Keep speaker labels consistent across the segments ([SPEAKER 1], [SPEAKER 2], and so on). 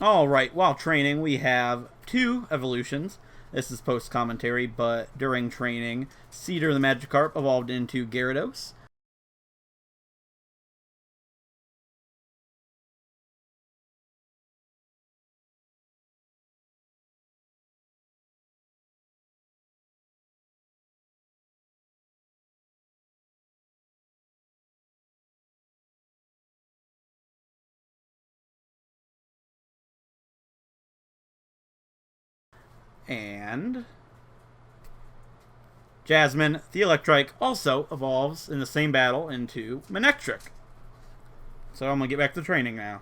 [SPEAKER 1] Alright, while training, we have 2 evolutions. This is post-commentary, but during training, Cedar the Magikarp evolved into Gyarados. And Jasmine, the Electrike, also evolves in the same battle into Manectric. So I'm going to get back to training now.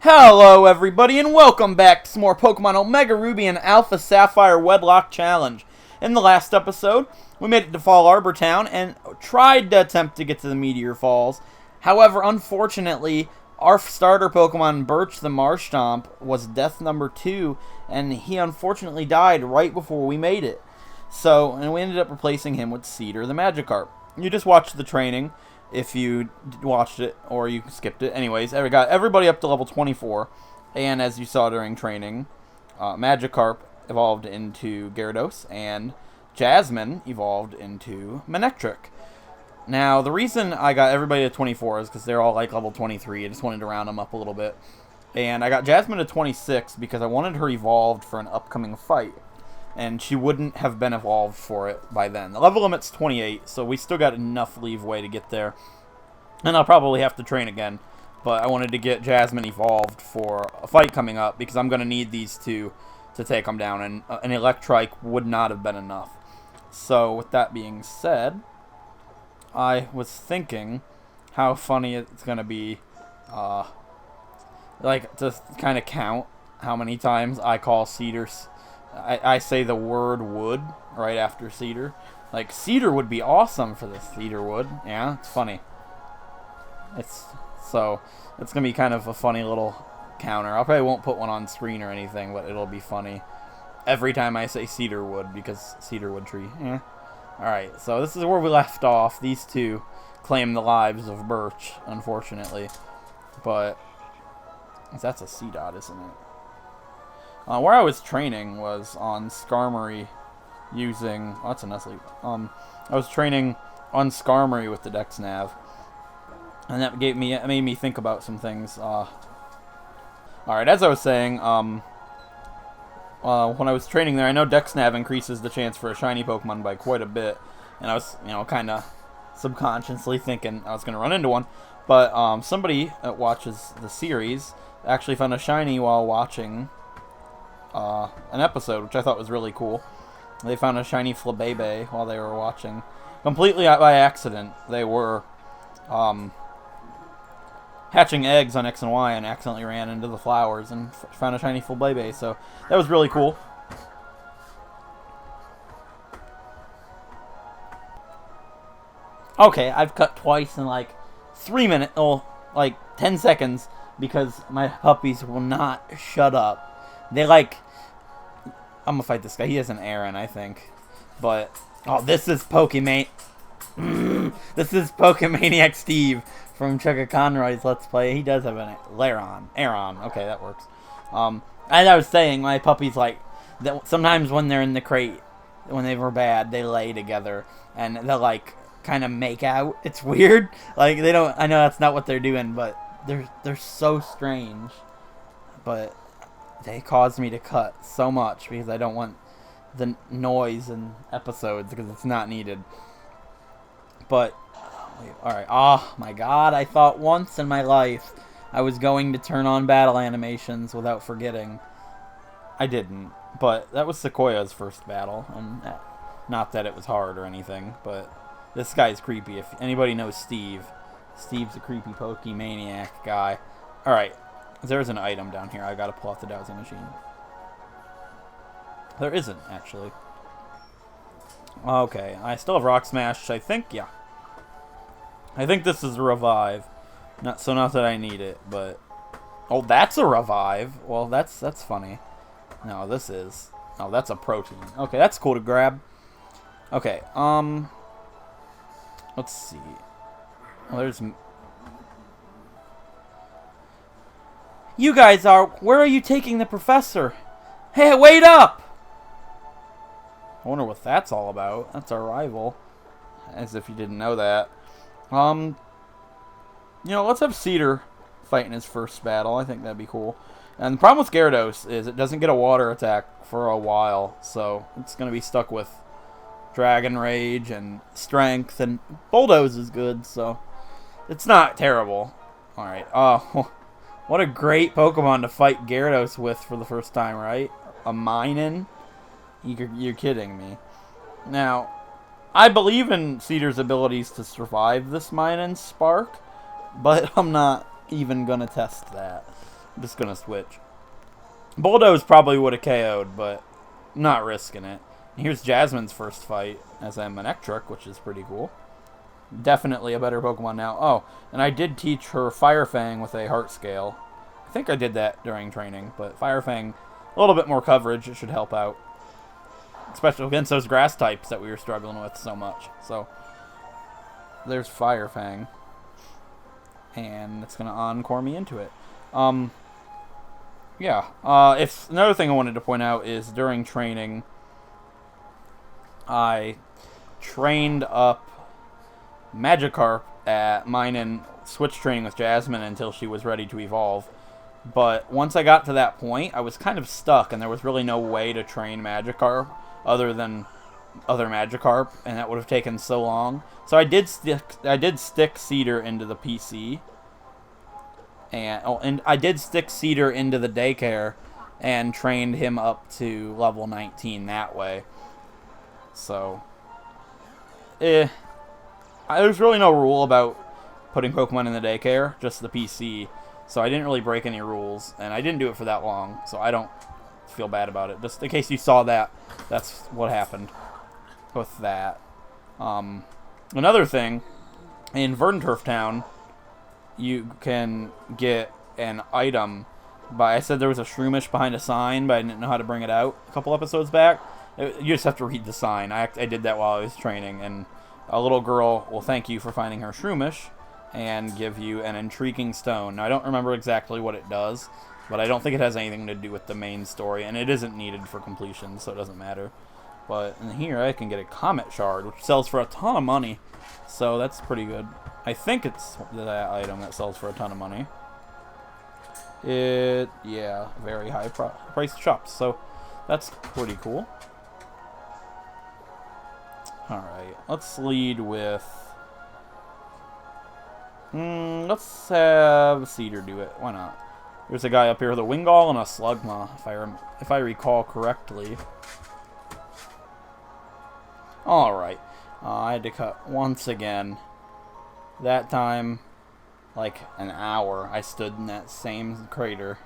[SPEAKER 1] Hello everybody and welcome back to some more Pokemon Omega Ruby and Alpha Sapphire Wedlocke Challenge. In the last episode, we made it to Fall Arbor Town and tried to attempt to get to the Meteor Falls. However, unfortunately, our starter Pokemon, Birch the Marshtomp, was death number 2, and he unfortunately died right before we made it. And we ended up replacing him with Cedar the Magikarp. You just watched the training if you watched it, or you skipped it. Anyways, we got everybody up to level 24, and as you saw during training, Magikarp evolved into Gyarados, and Jasmine evolved into Manectric. Now, the reason I got everybody to 24 is because they're all like level 23. I just wanted to round them up a little bit. And I got Jasmine to 26 because I wanted her evolved for an upcoming fight. And she wouldn't have been evolved for it by then. The level limit's 28, so we still got enough leeway to get there. And I'll probably have to train again. But I wanted to get Jasmine evolved for a fight coming up because I'm going to need these two to take them down. And an Electrike would not have been enough. So, with that being said, I was thinking how funny it's going to be, like, to kind of count how many times I call Cedar. I say the word wood right after Cedar. Like, Cedar would be awesome for this. Cedar would. Yeah, it's funny. It's going to be kind of a funny little counter. I probably won't put one on screen or anything, but it'll be funny every time I say Cedar wood, because Cedar wood tree. Yeah. Alright, so this is where we left off. These two claim the lives of Birch, unfortunately. But that's a C-Dot, isn't it? Where I was training was on Skarmory using... Oh, that's a Nuzlocke. I was training on Skarmory with the Dex Nav. And that made me think about some things. Alright, as I was saying, when I was training there, I know Dex Nav increases the chance for a shiny Pokemon by quite a bit. And I was, kind of subconsciously thinking I was going to run into one. But somebody that watches the series actually found a shiny while watching an episode, which I thought was really cool. They found a shiny Flabébé while they were watching. Completely by accident. They were hatching eggs on X and Y and accidentally ran into the flowers and found a shiny Flabébé. So that was really cool. Okay, I've cut twice in like 3 minutes, like 10 seconds, because my puppies will not shut up. They I'm gonna fight this guy. He has an Aaron, I think. But, this is Pokemon. This is Pokemaniac Steve from Chugga Conroy's Let's Play. He does have an Aaron. Okay, that works. As I was saying, my puppies, sometimes when they're in the crate, when they were bad, they lay together. And they'll, kind of make out. It's weird. I know that's not what they're doing, but they're so strange. But they caused me to cut so much because I don't want the noise in episodes because it's not needed. But, alright. Oh my god, I thought once in my life I was going to turn on battle animations without forgetting. I didn't. But that was Sequoia's first battle. And not that it was hard or anything, but this guy's creepy. If anybody knows Steve, Steve's a creepy Pokemaniac guy. Alright. There's an item down here. I gotta pull out the dowsing machine. There isn't, actually. Okay, I still have Rock Smash, I think, yeah. I think this is a revive. Not that I need it, but... Oh, that's a revive! Well, that's funny. No, this is... Oh, that's a protein. Okay, that's cool to grab. Okay, let's see. Oh, there's... You guys are... Where are you taking the professor? Hey, wait up! I wonder what that's all about. That's our rival. As if you didn't know that. Let's have Cedar fight in his first battle. I think that'd be cool. And the problem with Gyarados is it doesn't get a water attack for a while. So it's going to be stuck with Dragon Rage and Strength. And Bulldoze is good, so it's not terrible. Alright. Oh... What a great Pokemon to fight Gyarados with for the first time, right? A Minun? You're kidding me. Now, I believe in Cedar's abilities to survive this Minun Spark, but I'm not even going to test that. I'm just going to switch. Bulldoze probably would have KO'd, but not risking it. And here's Jasmine's first fight as a Manectric, which is pretty cool. Definitely a better Pokemon now. Oh, and I did teach her Fire Fang with a Heart Scale. I think I did that during training, but Fire Fang, a little bit more coverage, it should help out. Especially against those grass types that we were struggling with so much. So, there's Fire Fang. And it's going to Encore me into it. Yeah. If another thing I wanted to point out is during training, I trained up Magikarp at mine and switch training with Jasmine until she was ready to evolve. But once I got to that point, I was kind of stuck, and there was really no way to train Magikarp other than other Magikarp, and that would have taken so long. So I did stick Cedar into the PC, and I did stick Cedar into the daycare, and trained him up to level 19 that way. So, there's really no rule about putting Pokemon in the daycare, just the PC. So I didn't really break any rules, and I didn't do it for that long, so I don't feel bad about it. Just in case you saw that, that's what happened with that. Another thing, in Verdanturf Town, you can get an item by, I said there was a Shroomish behind a sign, but I didn't know how to bring it out a couple episodes back. You just have to read the sign. I did that while I was training, and a little girl will thank you for finding her Shroomish and give you an intriguing stone. Now, I don't remember exactly what it does, but I don't think it has anything to do with the main story, and it isn't needed for completion, so it doesn't matter. But in here, I can get a Comet Shard, which sells for a ton of money, so that's pretty good. I think it's that item that sells for a ton of money. Yeah, very high priced shops, so that's pretty cool. Alright, let's lead with... let's have Cedar do it. Why not? There's a guy up here with a Wingull and a Slugma, if I recall correctly. Alright. I had to cut once again. That time, like an hour, I stood in that same crater.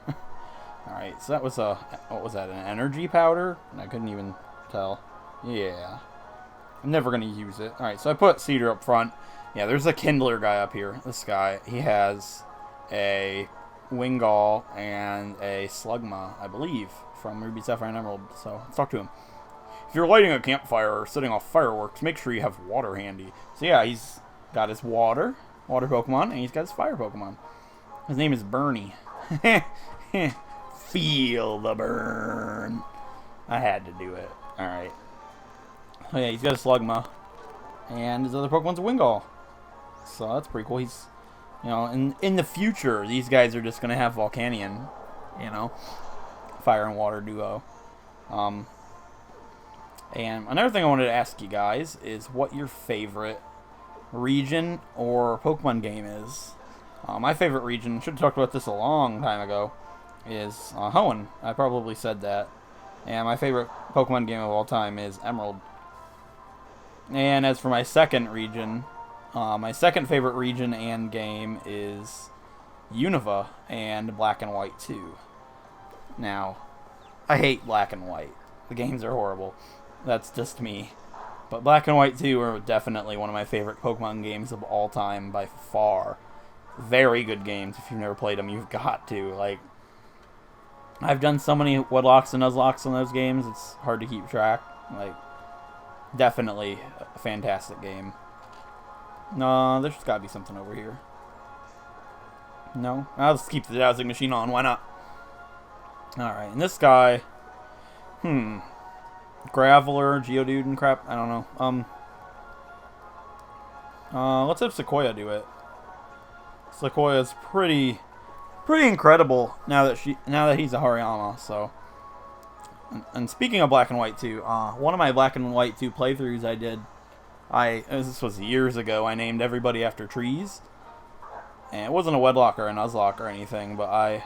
[SPEAKER 1] Alright, so that was a... What was that, an energy powder? I couldn't even tell. Yeah. I'm never going to use it. Alright, so I put Cedar up front. Yeah, there's a Kindler guy up here. This guy, he has a Wingull and a Slugma, I believe, from Ruby, Sapphire, and Emerald. So, let's talk to him. If you're lighting a campfire or setting off fireworks, make sure you have water handy. So yeah, he's got his water Pokemon, and he's got his fire Pokemon. His name is Bernie. Feel the burn. I had to do it. Alright. Oh yeah, he's got a Slugma. And his other Pokemon's a Wingull. So that's pretty cool. He's, you know, in the future, these guys are just going to have Volcanion, you know, fire and water duo. And another thing I wanted to ask you guys is what your favorite region or Pokemon game is. My favorite region, should have talked about this a long time ago, is Hoenn. I probably said that. And my favorite Pokemon game of all time is Emerald. And as for my second region, my second favorite region and game is Unova and Black and White 2. Now, I hate Black and White. The games are horrible. That's just me. But Black and White 2 are definitely one of my favorite Pokemon games of all time by far. Very good games. If you've never played them, you've got to. Like, I've done so many Wedlocks and Nuzlocks in those games, it's hard to keep track. Like, definitely a fantastic game. No, there's got to be something over here. No? I'll just keep the dowsing machine on. Why not? Alright, and this guy... Graveler, Geodude, and crap. I don't know. Let's have Sequoia do it. Sequoia's pretty incredible now that he's a Hariyama. So, and speaking of Black and White 2, one of my Black and White 2 playthroughs I did, this was years ago. I named everybody after trees, and it wasn't a Wedlocke or a Nuzlocke or anything, but I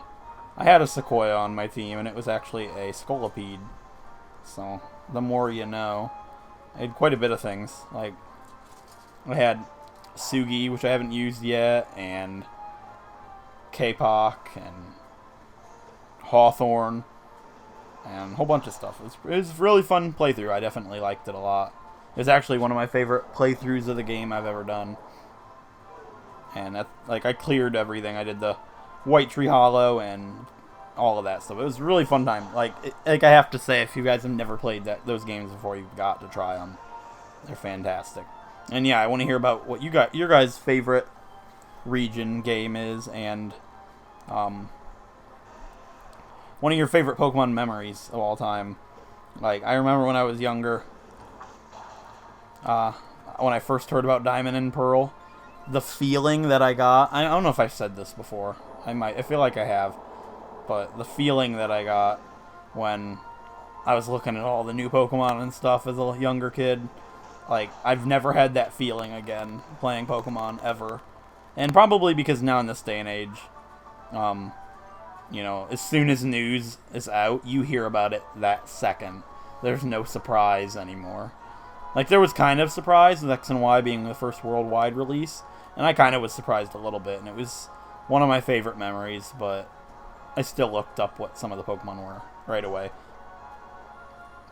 [SPEAKER 1] had a Sequoia on my team, and it was actually a Scolipede. So, the more you know. I had quite a bit of things. Like, I had Sugi, which I haven't used yet, and K-Pock, and Hawthorne, and a whole bunch of stuff. It was a really fun playthrough. I definitely liked it a lot. It was actually one of my favorite playthroughs of the game I've ever done. And I cleared everything. I did the White Tree Hollow and all of that stuff. It was a really fun time. Like I have to say, if you guys have never played those games before, you've got to try them. They're fantastic. And yeah, I want to hear about what your guys' favorite region game is, and one of your favorite Pokemon memories of all time. Like, I remember when I was younger, when I first heard about Diamond and Pearl, the feeling that I got, I don't know if I've said this before, I feel like I have, but the feeling that I got when I was looking at all the new Pokemon and stuff as a younger kid, like, I've never had that feeling again playing Pokemon ever. And probably because now in this day and age, you know, as soon as news is out, you hear about it that second. There's no surprise anymore. Like, there was kind of surprise with X and Y being the first worldwide release, and I kind of was surprised a little bit, and it was one of my favorite memories, but I still looked up what some of the Pokemon were right away.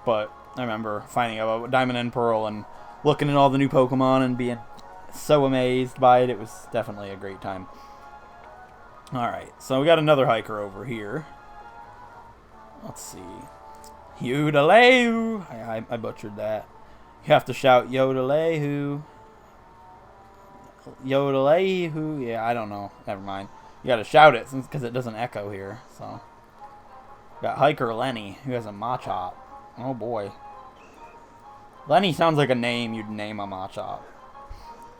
[SPEAKER 1] But I remember finding out about Diamond and Pearl and looking at all the new Pokemon and being so amazed by it. It was definitely a great time. Alright, so we got another hiker over here. Let's see. Yodelahu! I butchered that. You have to shout Yodelahu. Yodelahu. Yeah, I don't know. Never mind. You gotta shout it because it doesn't echo here. So, got hiker Lenny, who has a Machop. Oh boy. Lenny sounds like a name you'd name a Machop.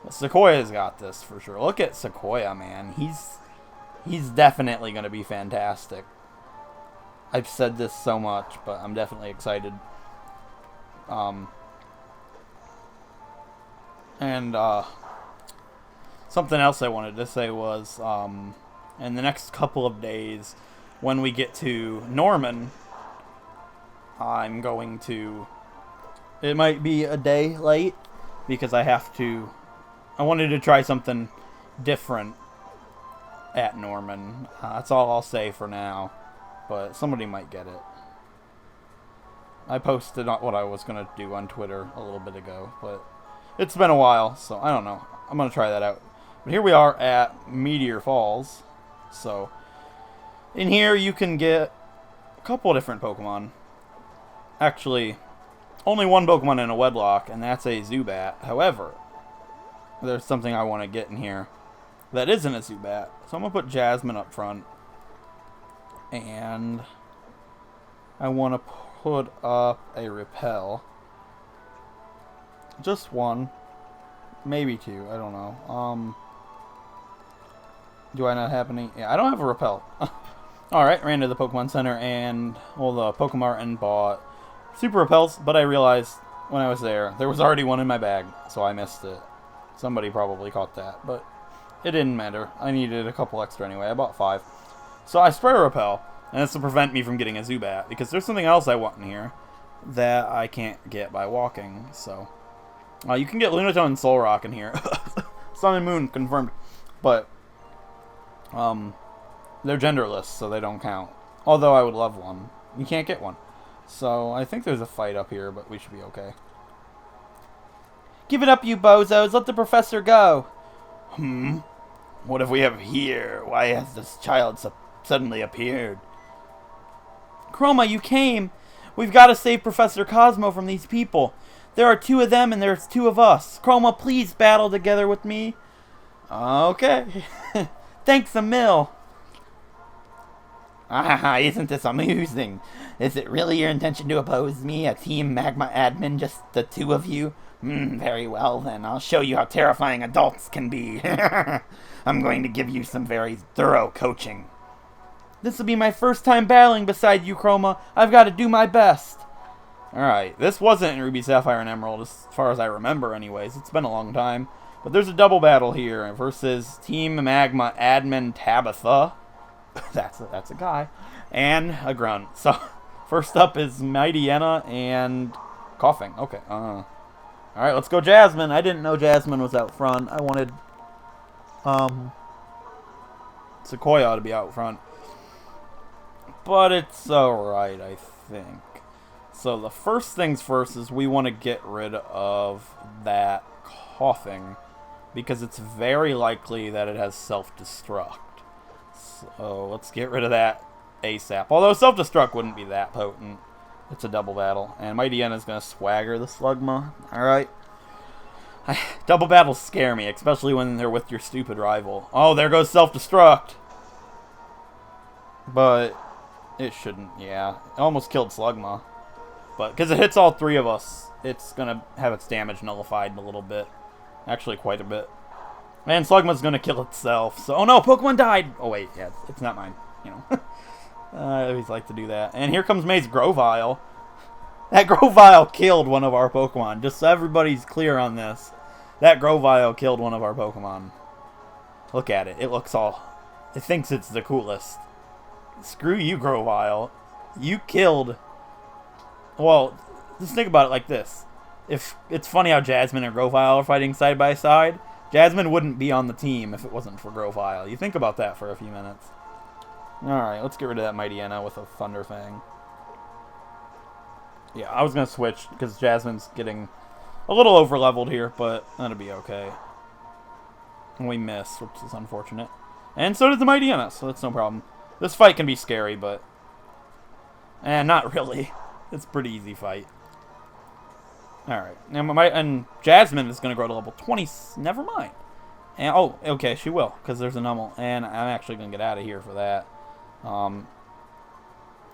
[SPEAKER 1] But Sequoia's got this for sure. Look at Sequoia, man. He's definitely going to be fantastic. I've said this so much, but I'm definitely excited. Something else I wanted to say was, in the next couple of days, when we get to Norman, I'm going to... It might be a day late, because I wanted to try something different at Norman. That's all I'll say for now, but somebody might get it. I posted what I was going to do on Twitter a little bit ago, but it's been a while, so I don't know. I'm going to try that out. But here we are at Meteor Falls. So, in here you can get a couple of different Pokemon. Actually, only one Pokemon in a Wedlocke, and that's a Zubat. However, there's something I want to get in here that isn't a Zubat. So I'm going to put Jasmine up front. And I want to put up a Repel. Just one. Maybe two. I don't know. Do I not have any? Yeah, I don't have a Repel. Alright, ran to the Pokemon Center and, well, the Pokemart and bought Super Repels, but I realized when I was there was already one in my bag, so I missed it. Somebody probably caught that, but it didn't matter. I needed a couple extra anyway. I bought 5. So I spray Repel, and that's to prevent me from getting a Zubat, because there's something else I want in here that I can't get by walking, so... you can get Lunatone and Solrock in here. Sun and Moon, confirmed. But, they're genderless, so they don't count. Although I would love one. You can't get one. So, I think there's a fight up here, but we should be okay. Give it up, you bozos! Let the professor go! What have we have here? Why has this child suddenly appeared? Chroma, you came! We've got to save Professor Cosmo from these people. There are 2 of them and there's 2 of us. Chroma, please battle together with me. Okay. Thanks a mill. Isn't this amusing? Is it really your intention to oppose me, a Team Magma admin, just the 2 of you? Very well then, I'll show you how terrifying adults can be. I'm going to give you some very thorough coaching. This will be my first time battling beside you, Chroma. I've got to do my best. Alright, this wasn't in Ruby, Sapphire, and Emerald, as far as I remember anyways. It's been a long time. But there's a double battle here versus Team Magma Admin Tabitha. that's a guy. And a grunt. So, first up is Mightyena and Coughing. Okay. Alright, let's go Jasmine. I didn't know Jasmine was out front. I wanted Sequoia to be out front. but it's alright, I think. So the first things first is we want to get rid of that coughing, because it's very likely that it has self-destruct. So let's get rid of that ASAP. Although self-destruct wouldn't be that potent. It's a double battle. And Mighty Yenna's going to swagger the Slugma. Alright. Double battles scare me, especially when they're with your stupid rival. Oh, there goes self-destruct. But it shouldn't, yeah. It almost killed Slugma. But because it hits all three of us, it's going to have its damage nullified in a little bit. Actually, quite a bit. And Slugma's going to kill itself. So, oh no, Pokemon died! Oh wait, yeah, it's not mine. You know. I always like to do that. And here comes May's Grovyle. That Grovyle killed one of our Pokemon. Just so everybody's clear on this. That Grovyle killed one of our Pokemon. Look at it. It looks all... It thinks it's the coolest. Screw you, Grovyle. You killed... Well, just think about it like this. If it's funny how Jasmine and Grovyle are fighting side by side. Jasmine wouldn't be on the team if it wasn't for Grovyle. You think about that for a few minutes. Alright, let's get rid of that Mighty Yenna with a Thunder Fang. Yeah, I was going to switch because Jasmine's getting a little over-leveled here, but that'll be okay. And we missed, which is unfortunate. And so did the Mighty Yenna, so that's no problem. This fight can be scary, but... not really. It's a pretty easy fight. Alright, and Jasmine is going to grow to level 20. Never mind. And, oh, okay, she will, because there's a Numel. And I'm actually going to get out of here for that. You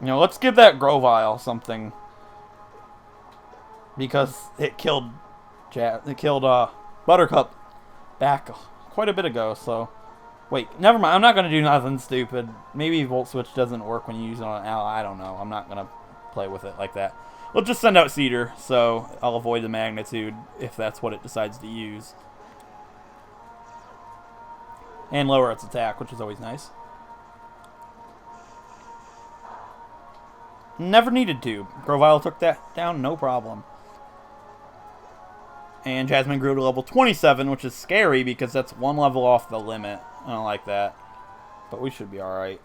[SPEAKER 1] know, let's give that Grovyle something. Because it killed Buttercup back quite a bit ago, so... Wait, never mind. I'm not going to do nothing stupid. Maybe Volt Switch doesn't work when you use it on an ally. I don't know. I'm not going to play with it like that. We'll just send out Cedar, so I'll avoid the magnitude if that's what it decides to use. And lower its attack, which is always nice. Never needed to. Grovyle took that down, no problem. And Jasmine grew to level 27, which is scary because that's one level off the limit. I don't like that. But we should be alright.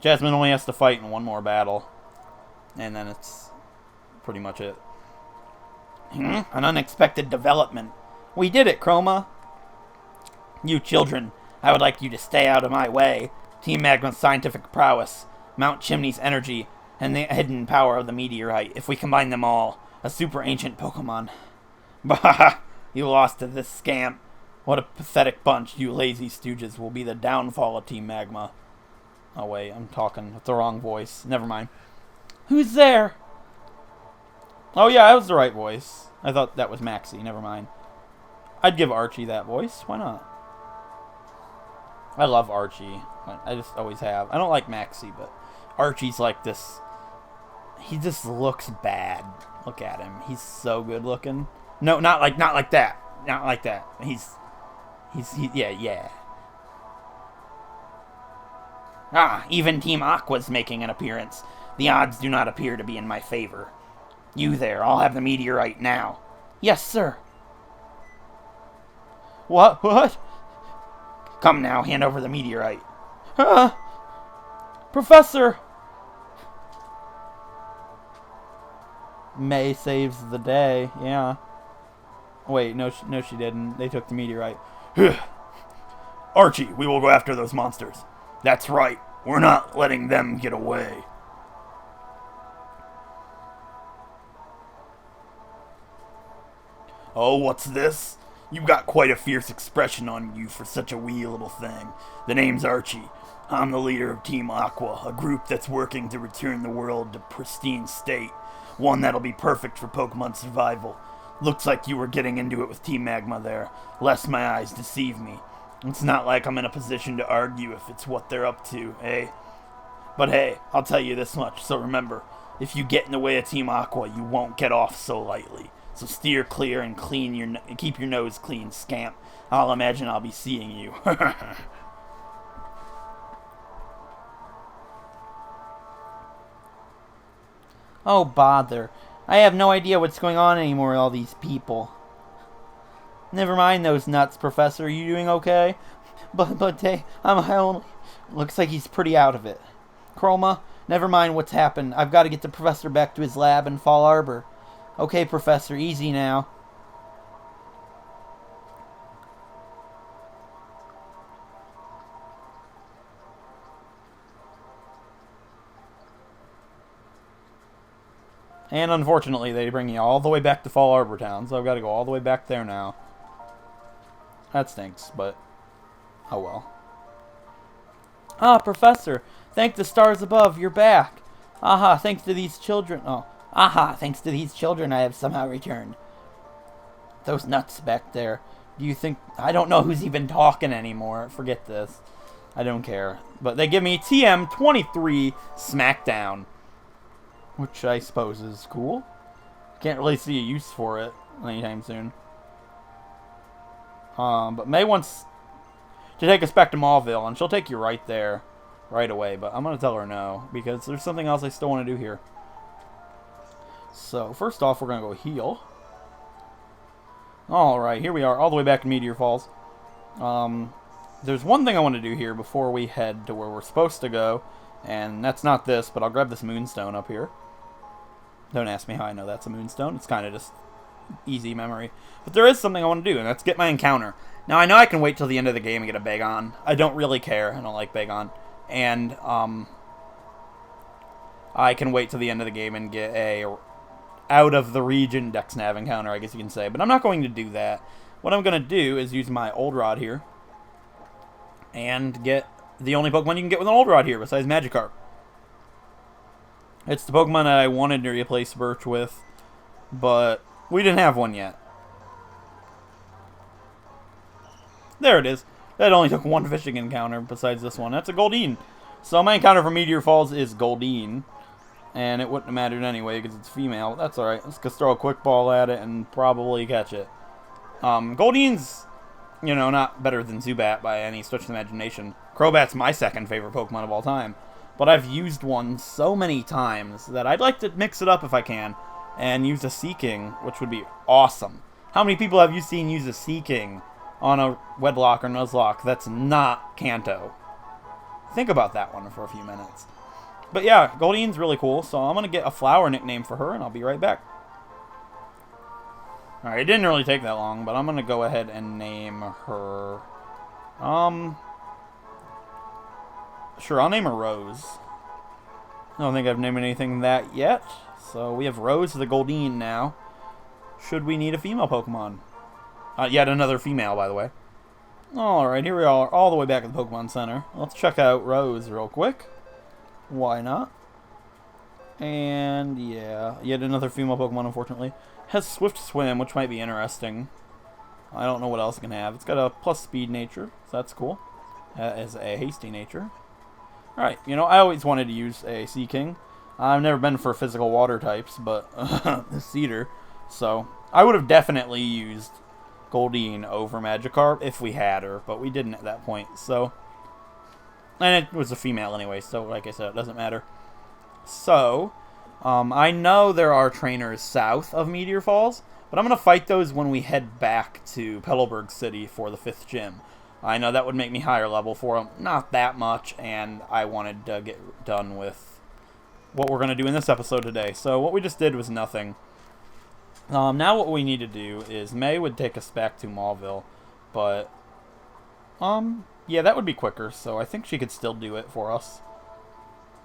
[SPEAKER 1] Jasmine only has to fight in one more battle. And then it's pretty much it. An unexpected development. We did it, Chroma. You children, I would like you to stay out of my way. Team Magma's scientific prowess, Mount Chimney's energy, and the hidden power of the Meteorite. If we combine them all, a super ancient Pokemon. Bah! You lost to this scamp. What a pathetic bunch. You lazy stooges will be the downfall of Team Magma. Oh wait, I'm talking with the wrong voice. Never mind. Who's there? Oh yeah, that was the right voice. I thought that was Maxi. Never mind. I'd give Archie that voice. Why not? I love Archie. I just always have. I don't like Maxi, but Archie's like this. He just looks bad. Look at him. He's so good looking. No, not like that. Not like that. Yeah. Ah, even Team Aqua's making an appearance. The odds do not appear to be in my favor. You there, I'll have the Meteorite now. Yes, sir. What? Come now, hand over the Meteorite. Professor! May saves the day, yeah. Wait, no, she didn't. They took the Meteorite. Archie, we will go after those monsters. That's right. We're not letting them get away. Oh, what's this? You've got quite a fierce expression on you for such a wee little thing. The name's Archie. I'm the leader of Team Aqua, a group that's working to return the world to pristine state. One that'll be perfect for Pokemon survival. Looks like you were getting into it with Team Magma there, lest my eyes deceive me. It's not like I'm in a position to argue if it's what they're up to, eh? But hey, I'll tell you this much, so remember, if you get in the way of Team Aqua, you won't get off so lightly. So steer clear and keep your nose clean, scamp. I'll imagine I'll be seeing you. Oh, bother. I have no idea what's going on anymore with all these people. Never mind those nuts, Professor. Are you doing okay? But hey, I only... Looks like he's pretty out of it. Chroma, Never mind what's happened. I've got to get the professor back to his lab in Fall Arbor. Okay, Professor, easy now. And unfortunately, they bring you all the way back to Fall Arbor Town, so I've got to go all the way back there now. That stinks, but oh well. Ah, Professor, thank the stars above, you're back. Aha, thanks to these children. Oh, aha, thanks to these children, I have somehow returned. Those nuts back there. Do you think... I don't know who's even talking anymore. Forget this. I don't care. But they give me TM23 Smackdown, which I suppose is cool. Can't really see a use for it anytime soon. But May wants to take us back to Mauville, and she'll take you right there, right away. But I'm going to tell her no, because there's something else I still want to do here. So, first off, we're going to go heal. Alright, here we are, all the way back in Meteor Falls. There's one thing I want to do here before we head to where we're supposed to go, and that's not this, but I'll grab this moonstone up here. Don't ask me how I know that's a moonstone. It's kind of just easy memory. But there is something I want to do, and that's get my encounter. Now, I know I can wait till the end of the game and get a Bagon. I don't really care. I don't like Bagon. And, I can wait till the end of the game and get a out-of-the-region Dex Nav encounter, I guess you can say. But I'm not going to do that. What I'm going to do is use my Old Rod here and get the only Pokemon you can get with an Old Rod here, besides Magikarp. It's the Pokemon that I wanted to replace Birch with, but we didn't have one yet. There it is. That only took one fishing encounter besides this one. That's a Goldeen. So my encounter for Meteor Falls is Goldeen. And it wouldn't have mattered anyway because it's female. That's alright. Let's just throw a quick ball at it and probably catch it. Goldeen's, you know, not better than Zubat by any stretch of the imagination. Crobat's my second favorite Pokemon of all time. But I've used one so many times that I'd like to mix it up if I can and use a Seaking, which would be awesome. How many people have you seen use a Seaking on a Wedlocke or Nuzlocke that's not Kanto? Think about that one for a few minutes. But yeah, Goldeen's really cool, so I'm going to get a flower nickname for her, and I'll be right back. Alright, it didn't really take that long, but I'm going to go ahead and name her... Sure, I'll name her Rose. I don't think I've named anything that yet. So we have Rose the Goldeen now. Should we need a female Pokemon? Yet another female, by the way. Alright, here we are, all the way back at the Pokemon Center. Let's check out Rose real quick. Why not? And yeah, yet another female Pokemon, unfortunately. Has Swift Swim, which might be interesting. I don't know what else it can have. It's got a plus speed nature, so that's cool. As a hasty nature. Alright, you know, I always wanted to use a Seaking. I've never been for physical water types, but the Cedar. So, I would have definitely used Goldeen over Magikarp if we had her, but we didn't at that point, so... And it was a female anyway, so like I said, it doesn't matter. So, I know there are trainers south of Meteor Falls, but I'm going to fight those when we head back to Petalburg City for the 5th gym. I know that would make me higher level for them, not that much, and I wanted to get done with what we're going to do in this episode today. So what we just did was nothing. Now what we need to do is May would take us back to Mauville, but... yeah, that would be quicker, so I think she could still do it for us.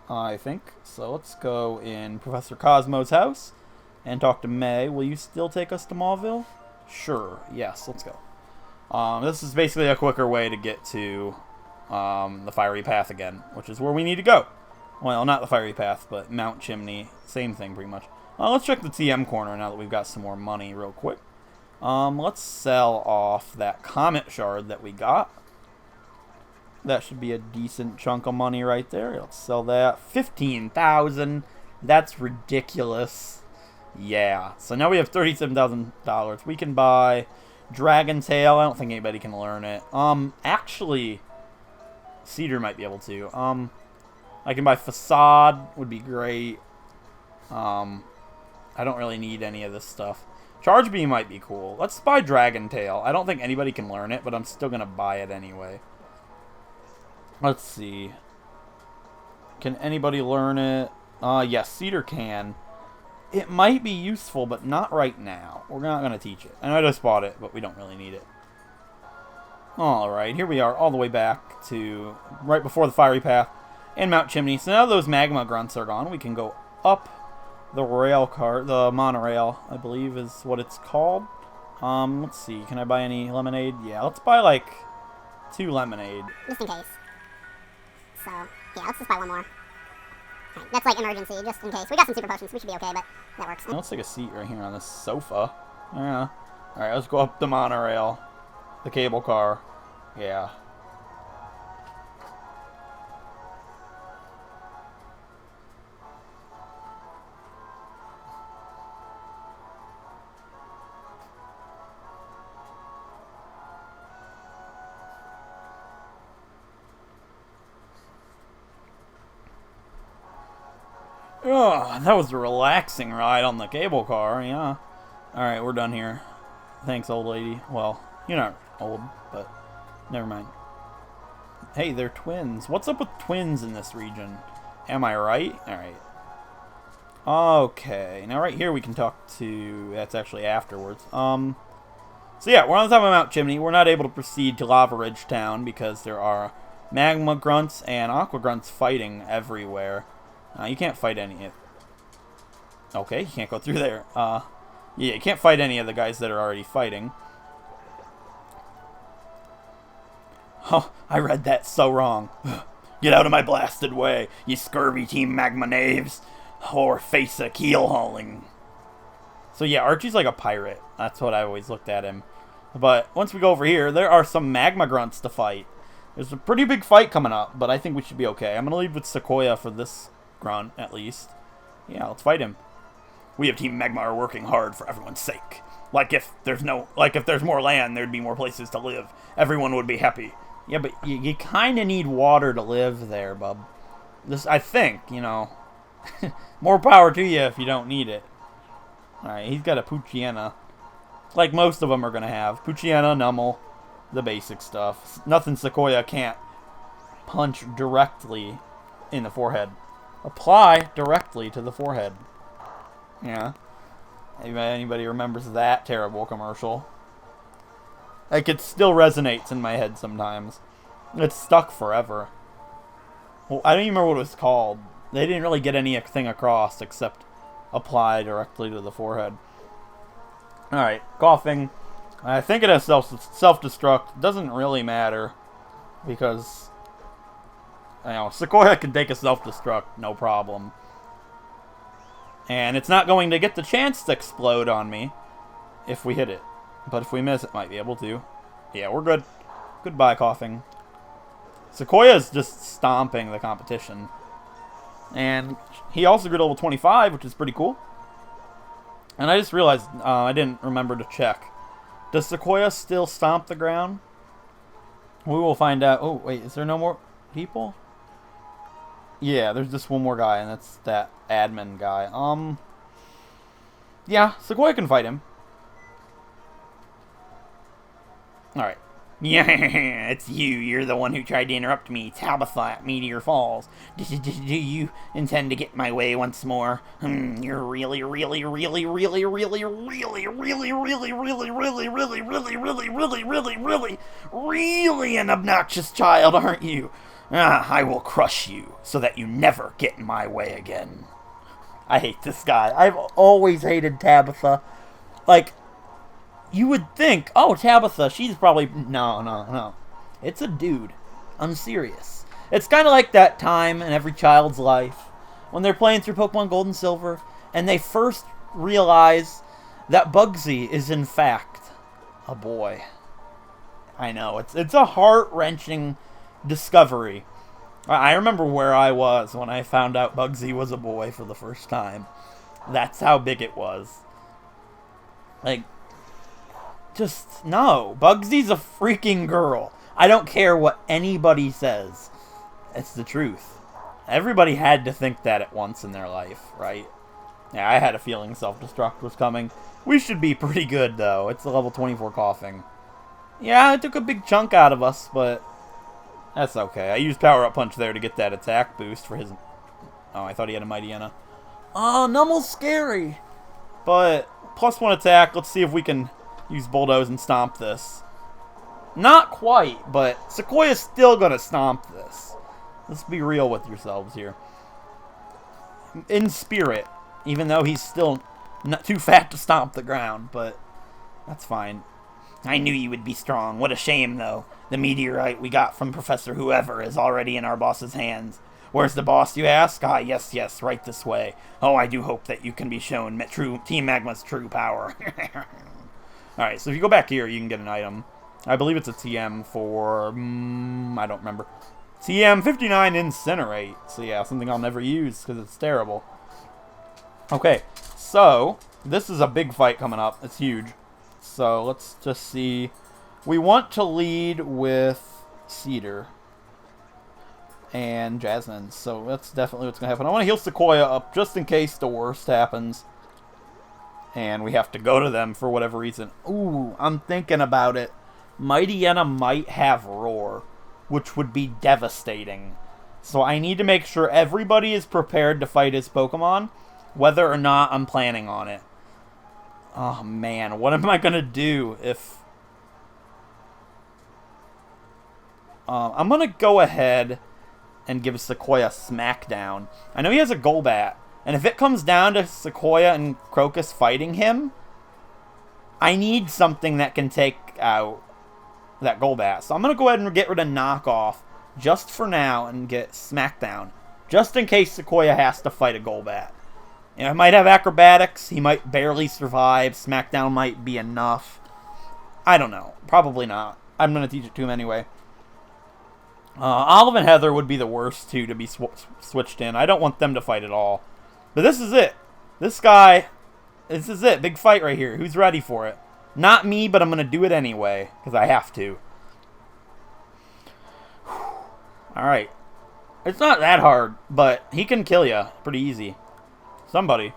[SPEAKER 1] I think. So let's go in Professor Cosmo's house and talk to May. Will you still take us to Mauville? Sure. Yes, let's go. This is basically a quicker way to get to the Fiery Path again, which is where we need to go. Well, not the Fiery Path, but Mount Chimney. Same thing, pretty much. Let's check the TM corner now that we've got some more money real quick. Let's sell off that Comet Shard that we got. That should be a decent chunk of money right there. Let's sell that. 15,000. That's ridiculous. Yeah. So now we have $37,000. We can buy Dragon Tail. I don't think anybody can learn it. Actually, Cedar might be able to. I can buy Facade. Would be great. I don't really need any of this stuff. Charge Beam might be cool. Let's buy Dragon Tail. I don't think anybody can learn it, but I'm still going to buy it anyway. Let's see. Can anybody learn it? Yes, Cedar can. It might be useful, but not right now. We're not going to teach it. I know I just bought it, but we don't really need it. Alright, here we are all the way back to right before the fiery path and Mount Chimney. So now those magma grunts are gone. We can go up the rail car, the monorail, I believe is what it's called. Let's see. Can I buy any lemonade? Yeah, let's buy like 2 lemonade.
[SPEAKER 2] Just in case. So, yeah, let's just buy 1 more. Right, that's like emergency, just in case. We got some super potions, we should be okay, but that works.
[SPEAKER 1] Let's take a seat right here on this sofa. Yeah. Alright, let's go up the monorail. The cable car. Yeah. Oh, that was a relaxing ride on the cable car, yeah. Alright, we're done here. Thanks, old lady. Well, you're not old, but never mind. Hey, they're twins. What's up with twins in this region? Am I right? Alright. Okay, now right here we can talk to... That's actually afterwards. So yeah, we're on the top of Mount Chimney. We're not able to proceed to Lava Ridge Town because there are magma grunts and aqua grunts fighting everywhere. You can't fight any... Okay, you can't go through there. Yeah, you can't fight any of the guys that are already fighting. Oh, I read that so wrong. Get out of my blasted way, you scurvy team magma knaves, or face a keel hauling. So yeah, Archie's like a pirate. That's what I always looked at him. But once we go over here, there are some magma grunts to fight. There's a pretty big fight coming up, but I think we should be okay. I'm going to leave with Sequoia for this grunt, at least. Yeah, let's fight him. We of Team Magma are working hard for everyone's sake. Like if there's more land, there'd be more places to live. Everyone would be happy. Yeah, but you kind of need water to live there, bub. This, I think, you know. More power to you if you don't need it. Alright, he's got a Poochyena. Like most of them are going to have. Poochyena, Nummel, the basic stuff. Nothing Sequoia can't punch directly in the forehead. Apply directly to the forehead. Yeah. Anybody remembers that terrible commercial? Like, it still resonates in my head sometimes. It's stuck forever. Well, I don't even remember what it was called. They didn't really get anything across except apply directly to the forehead. Alright, coughing. I think it has self-destruct. Doesn't really matter. Because, you know, Sequoia can take a self-destruct, no problem. And it's not going to get the chance to explode on me if we hit it. But if we miss, it might be able to. Yeah, we're good. Goodbye, coughing. Sequoia's just stomping the competition. And he also grew to level 25, which is pretty cool. And I just realized I didn't remember to check. Does Sequoia still stomp the ground? We will find out. Oh, wait, is there no more people? Yeah, there's just one more guy, and that's that admin guy. Yeah, Sequoia can fight him. Alright. Yeah, it's you. You're the one who tried to interrupt me, Tabitha at Meteor Falls. Do you intend to get in my way once more? You're really an obnoxious child, aren't you? I will crush you so that you never get in my way again. I hate this guy. I've always hated Tabitha. Like, you would think, oh, Tabitha, she's probably... No. It's a dude. I'm serious. It's kind of like that time in every child's life when they're playing through Pokemon Gold and Silver and they first realize that Bugsy is, in fact, a boy. I know. It's a heart-wrenching discovery. I remember where I was when I found out Bugsy was a boy for the first time. That's how big it was. Like... Just, no. Bugsy's a freaking girl. I don't care what anybody says. It's the truth. Everybody had to think that at once in their life, right? Yeah, I had a feeling self-destruct was coming. We should be pretty good, though. It's a level 24 coughing. Yeah, it took a big chunk out of us, but that's okay. I used Power-Up Punch there to get that attack boost for his Oh, I thought he had a Mightyena. Oh, Nummel's scary. But +1 attack. Let's see if we can use Bulldoze and stomp this. Not quite, but Sequoia's still going to stomp this. Let's be real with yourselves here. In spirit, even though he's still not too fat to stomp the ground, but that's fine. I knew you would be strong. What a shame, though. The meteorite we got from Professor Whoever is already in our boss's hands. Where's the boss, you ask? Ah, yes, right this way. Oh, I do hope that you can be shown Team Magma's true power. Alright, so if you go back here, you can get an item. I believe it's a TM for... I don't remember. TM 59 Incinerate. So yeah, something I'll never use because it's terrible. Okay, so this is a big fight coming up. It's huge. So let's just see. We want to lead with Cedar and Jasmine. So that's definitely what's going to happen. I want to heal Sequoia up just in case the worst happens. And we have to go to them for whatever reason. Ooh, I'm thinking about it. Mightyena might have Roar, which would be devastating. So I need to make sure everybody is prepared to fight his Pokemon, whether or not I'm planning on it. Oh man, what am I going to do if... I'm going to go ahead and give Sequoia Smackdown. I know he has a Golbat, and if it comes down to Sequoia and Crocus fighting him, I need something that can take out that Golbat. So I'm going to go ahead and get rid of Knockoff just for now and get Smackdown, just in case Sequoia has to fight a Golbat. You know, he might have Acrobatics, he might barely survive, Smackdown might be enough. I don't know. Probably not. I'm going to teach it to him anyway. Olive and Heather would be the worst two to be switched in. I don't want them to fight at all. But this is it. This guy, this is it. Big fight right here. Who's ready for it? Not me, but I'm going to do it anyway, because I have to. Alright. It's not that hard, but he can kill you pretty easy. Somebody.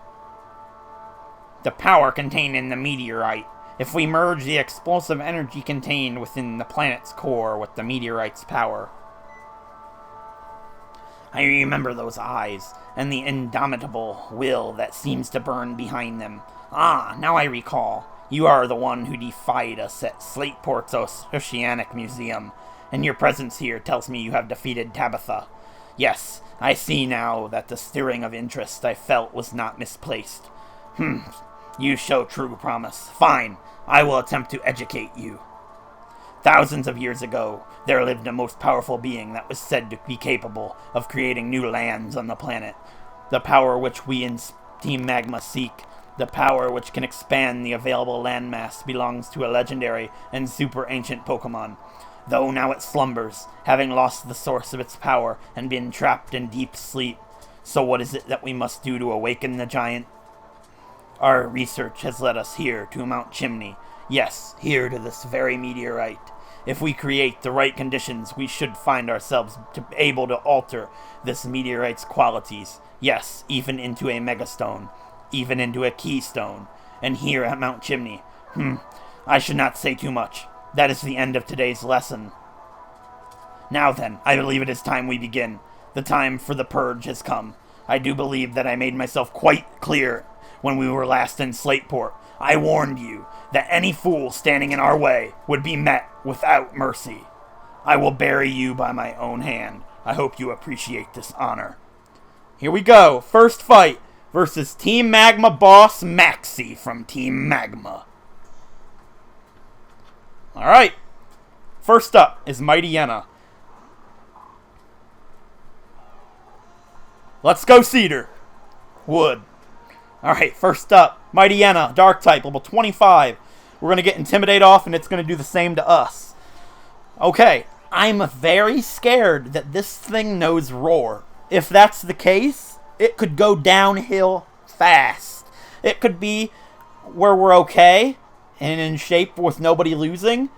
[SPEAKER 1] The power contained in the meteorite. If we merge the explosive energy contained within the planet's core with the meteorite's power. I remember those eyes, and the indomitable will that seems to burn behind them. Ah, now I recall. You are the one who defied us at Slateport's Oceanic Museum, and your presence here tells me you have defeated Tabitha. Yes, I see now that the stirring of interest I felt was not misplaced. You show true promise. Fine, I will attempt to educate you. Thousands of years ago, there lived a most powerful being that was said to be capable of creating new lands on the planet. The power which we in Team Magma seek, the power which can expand the available landmass, belongs to a legendary and super ancient Pokemon. Though now it slumbers, having lost the source of its power and been trapped in deep sleep. So what is it that we must do to awaken the giant? Our research has led us here to Mount Chimney. Yes, here to this very meteorite. If we create the right conditions, we should find ourselves able to alter this meteorite's qualities. Yes, even into a megastone. Even into a keystone. And here at Mount Chimney. I should not say too much. That is the end of today's lesson. Now then, I believe it is time we begin. The time for the purge has come. I do believe that I made myself quite clear when we were last in Slateport. I warned you that any fool standing in our way would be met without mercy. I will bury you by my own hand. I hope you appreciate this honor. Here we go. First fight versus Team Magma boss Maxi from Team Magma. Alright. First up is Mightyena. Let's go Cedar. Wood. Alright, first up, Mightyena, Dark type, level 25. We're going to get Intimidate off, and it's going to do the same to us. Okay, I'm very scared that this thing knows Roar. If that's the case, it could go downhill fast. It could be where we're okay, and in shape with nobody losing,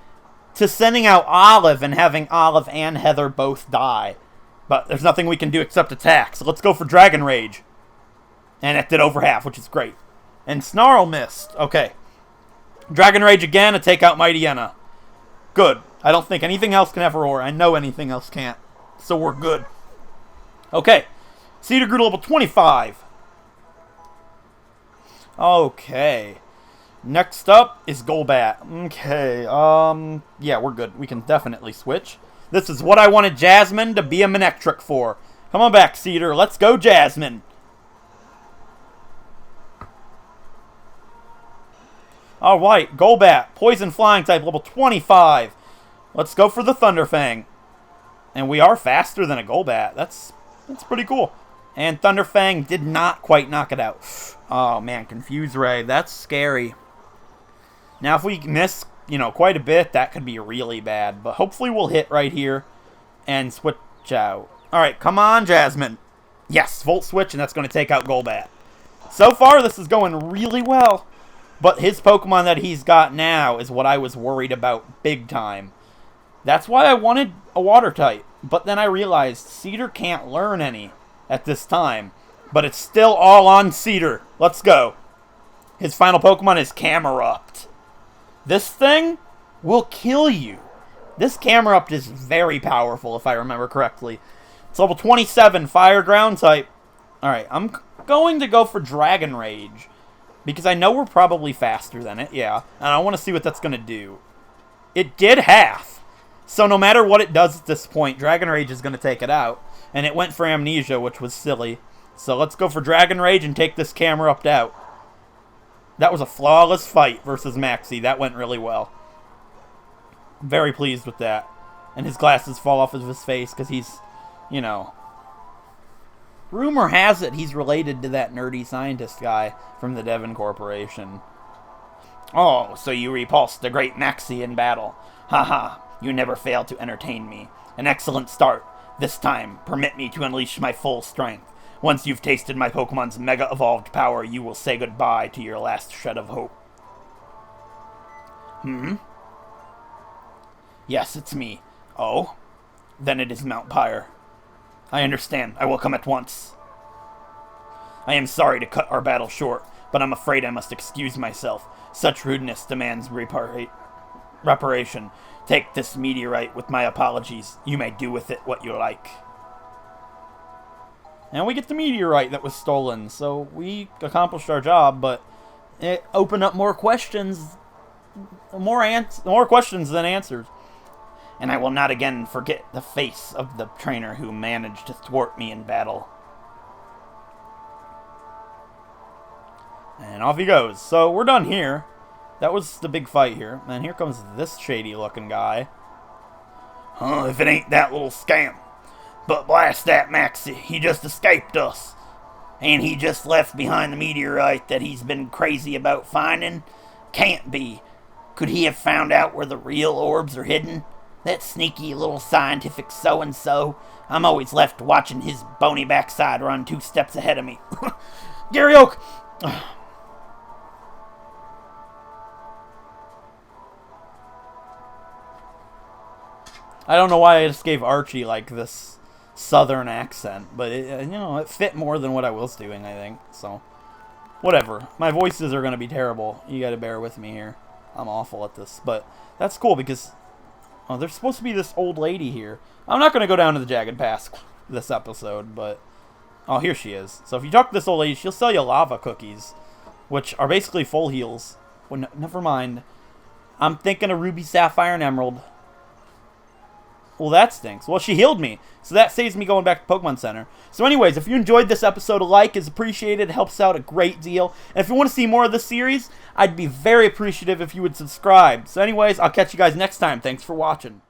[SPEAKER 1] to sending out Olive and having Olive and Heather both die. But there's nothing we can do except attack, so let's go for Dragon Rage. And it did over half, which is great. And Snarl missed. Okay. Dragon Rage again to take out Mightyena. Good. I don't think anything else can have Roar. I know anything else can't. So we're good. Okay. Cedar grew to level 25. Okay. Next up is Golbat. Okay, yeah, we're good. We can definitely switch. This is what I wanted Jasmine to be a Manectric for. Come on back, Cedar. Let's go, Jasmine. Alright, Golbat. Poison Flying type, level 25. Let's go for the Thunder Fang. And we are faster than a Golbat. That's pretty cool. And Thunder Fang did not quite knock it out. Oh, man, Confuse Ray. That's scary. Now, if we miss, quite a bit, that could be really bad. But hopefully we'll hit right here and switch out. Alright, come on, Jasmine. Yes, Volt Switch, and that's going to take out Golbat. So far, this is going really well. But his Pokemon that he's got now is what I was worried about big time. That's why I wanted a Water type. But then I realized Cedar can't learn any at this time. But it's still all on Cedar. Let's go. His final Pokemon is Camerupt. This thing will kill you. This Camerupt is very powerful, if I remember correctly. It's level 27, Fire Ground type. Alright, I'm going to go for Dragon Rage. Because I know we're probably faster than it, yeah. And I want to see what that's going to do. It did half. So no matter what it does at this point, Dragon Rage is going to take it out. And it went for Amnesia, which was silly. So let's go for Dragon Rage and take this Camerupt out. That was a flawless fight versus Maxi. That went really well. Very pleased with that. And his glasses fall off of his face because he's, rumor has it he's related to that nerdy scientist guy from the Devon Corporation. Oh, so you repulsed the great Maxi in battle. Haha, you never fail to entertain me. An excellent start. This time, permit me to unleash my full strength. Once you've tasted my Pokemon's mega-evolved power, you will say goodbye to your last shred of hope. Yes, it's me. Oh? Then it is Mount Pyre. I understand. I will come at once. I am sorry to cut our battle short, but I'm afraid I must excuse myself. Such rudeness demands reparation. Take this meteorite with my apologies. You may do with it what you like. And we get the meteorite that was stolen, so we accomplished our job, but it opened up more questions, more questions than answers. And I will not again forget the face of the trainer who managed to thwart me in battle. And off he goes. So we're done here. That was the big fight here. And here comes this shady looking guy. If it ain't that little scamp. But blast that Maxi, he just escaped us. And he just left behind the meteorite that he's been crazy about finding? Can't be. Could he have found out where the real orbs are hidden? That sneaky little scientific so-and-so. I'm always left watching his bony backside run 2 steps ahead of me. Gary Oak! I don't know why I just gave Archie, this southern accent, but, it fit more than what I was doing, I think, so. Whatever. My voices are going to be terrible. You got to bear with me here. I'm awful at this, but that's cool because... Oh, there's supposed to be this old lady here. I'm not going to go down to the Jagged Pass this episode, but... Oh, here she is. So if you talk to this old lady, she'll sell you lava cookies, which are basically full heals. Well, never mind. I'm thinking of Ruby, Sapphire, and Emerald. Well, that stinks. Well, she healed me, so that saves me going back to Pokemon Center. So anyways, if you enjoyed this episode, a like is appreciated. It helps out a great deal. And if you want to see more of this series, I'd be very appreciative if you would subscribe. So anyways, I'll catch you guys next time. Thanks for watching.